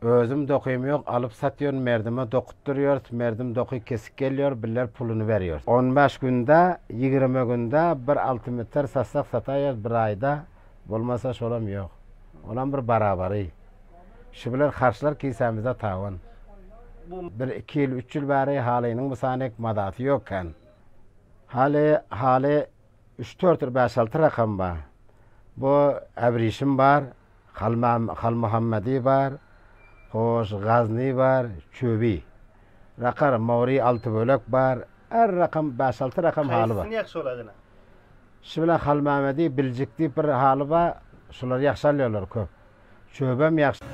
Özüm dokuyum yok, alıp satıyor, merdime dokutturuyor, merdim dokuyu kesik geliyor, biller pulunu veriyor. 15 günde, 20 günde bir 6 metre satsak satıyoruz bir ayda, olmasa şolam yok. Olan bir barabari. Şu bilir karşılar kisemizde tavan. Bir 2 yıl, 3 yıl beri halinin bu sanek madatı yokken. Hali 3-4 5-6 rakam var. Bu Ebrişim var, Hal Muhammedi var, Hoş Gazni var, Çöbi. Rakar Mauri altı bölük var. Her rakam 5-6 rakam halı var. Kaysını yakşı oladına? Şu Hal Muhammedi bilecekti bir halı var. Şular yakşalıyorlar köp. Çöbem yakşı.